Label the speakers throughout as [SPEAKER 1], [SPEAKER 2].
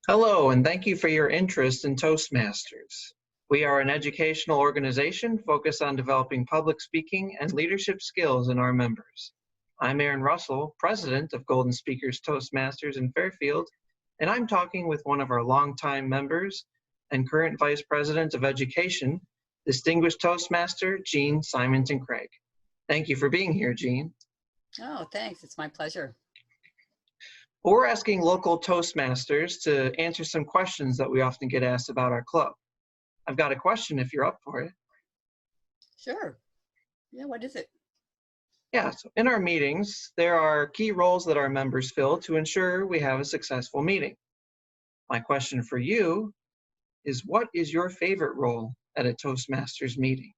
[SPEAKER 1] Hello, and thank you for your interest in Toastmasters. We are an educational organization focused on developing public speaking and leadership skills in our members. I'm Aaron Russell, president of Golden Speakers Toastmasters in Fairfield, and I'm talking with one of our longtime members and current vice president of education, distinguished Toastmaster Jean Symington Craig. Thank you for being here, Jean.
[SPEAKER 2] Oh, thanks. It's my pleasure.
[SPEAKER 1] We're asking local Toastmasters to answer some questions that we often get asked about our club. I've got a question if you're up for it.
[SPEAKER 2] Sure. Yeah, what is it?
[SPEAKER 1] Yeah, so in our meetings, there are key roles that our members fill to ensure we have a successful meeting. My question for you is, what is your favorite role at a Toastmasters meeting?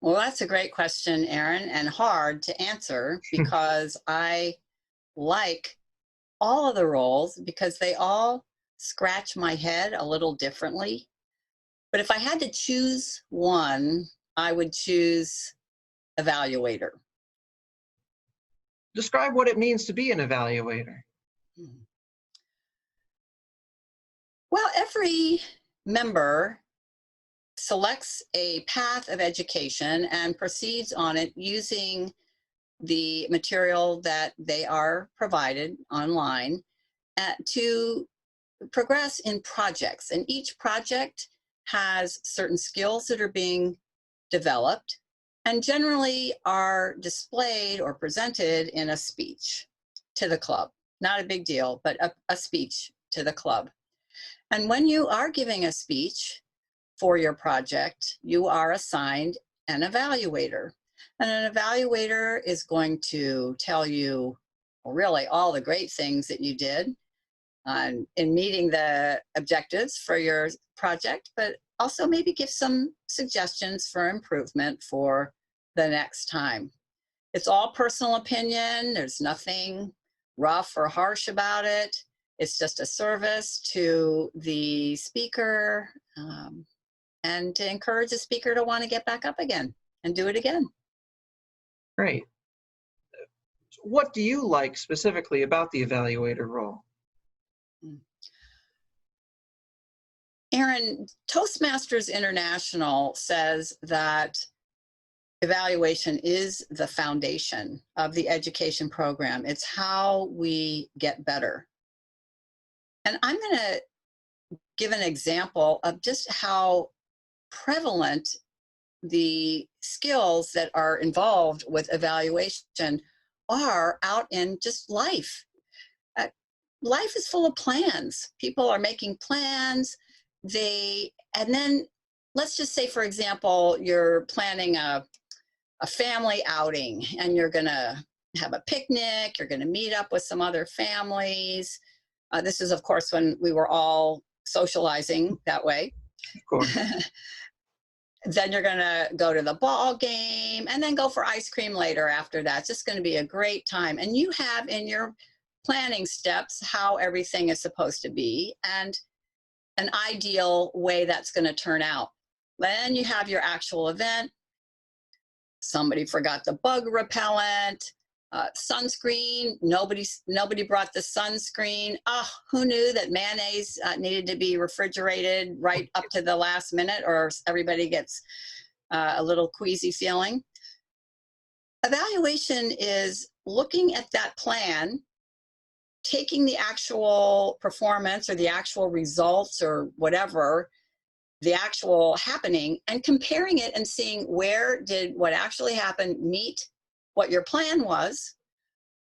[SPEAKER 2] Well, that's a great question, Aaron, and hard to answer because I like all of the roles because they all scratch my head a little differently. But if I had to choose one, I would choose evaluator.
[SPEAKER 1] Describe what it means to be an evaluator.
[SPEAKER 2] Well, every member selects a path of education and proceeds on it using the material that they are provided online to progress in projects. And each project has certain skills that are being developed and generally are displayed or presented in a speech to the club. Not a big deal, but a speech to the club. And when you are giving a speech for your project, you are assigned an evaluator. And an evaluator is going to tell you really all the great things that you did in meeting the objectives for your project, but also maybe give some suggestions for improvement for the next time. It's all personal opinion. There's nothing rough or harsh about it. It's just a service to the speaker and to encourage the speaker to want to get back up again and do it again.
[SPEAKER 1] Great. What do you like specifically about the evaluator role?
[SPEAKER 2] Aaron, Toastmasters International says that evaluation is the foundation of the education program. It's how we get better. And I'm going to give an example of just how prevalent the skills that are involved with evaluation are out in just life. Life is full of plans. People are making plans. And then let's just say, for example, you're planning a family outing and you're going to have a picnic. You're going to meet up with some other families. This is, of course, when we were all socializing that way.
[SPEAKER 1] Of course.
[SPEAKER 2] Then you're going to go to the ball game and then go for ice cream later after that. It's just going to be a great time. And you have in your planning steps how everything is supposed to be and an ideal way that's going to turn out. Then you have your actual event. Somebody forgot the bug repellent, sunscreen. Nobody brought the sunscreen. Oh, who knew that mayonnaise needed to be refrigerated right up to the last minute, or everybody gets a little queasy feeling. Evaluation is looking at that plan, taking the actual performance or the actual results or whatever, the actual happening, and comparing it and seeing where did what actually happened meet what your plan was,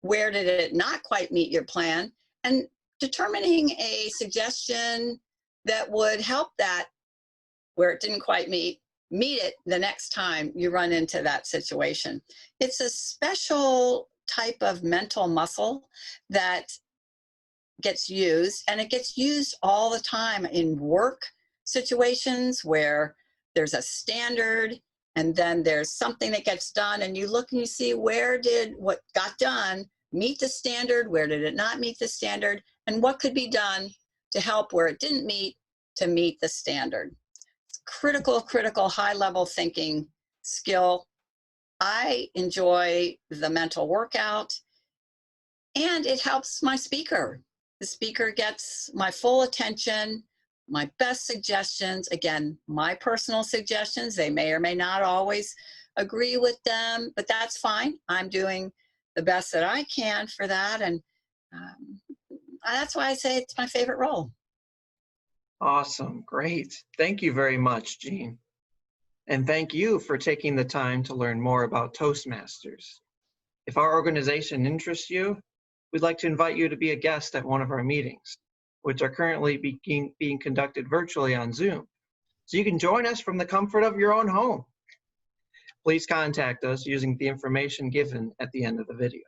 [SPEAKER 2] where did it not quite meet your plan, and determining a suggestion that would help that where it didn't quite meet it the next time you run into that situation. It's a special type of mental muscle that gets used, and it gets used all the time in work situations where there's a standard and then there's something that gets done, and you look and you see where did what got done meet the standard, where did it not meet the standard, and what could be done to help where it didn't meet to meet the standard. It's critical high-level thinking skill. I enjoy the mental workout, and it helps my speaker The speaker gets my full attention, my best suggestions. Again, my personal suggestions. They may or may not always agree with them, but that's fine. I'm doing the best that I can for that. And that's why I say it's my favorite role.
[SPEAKER 1] Awesome. Great. Thank you very much, Jean. And thank you for taking the time to learn more about Toastmasters. If our organization interests you, we'd like to invite you to be a guest at one of our meetings, which are currently being conducted virtually on Zoom. So you can join us from the comfort of your own home. Please contact us using the information given at the end of the video.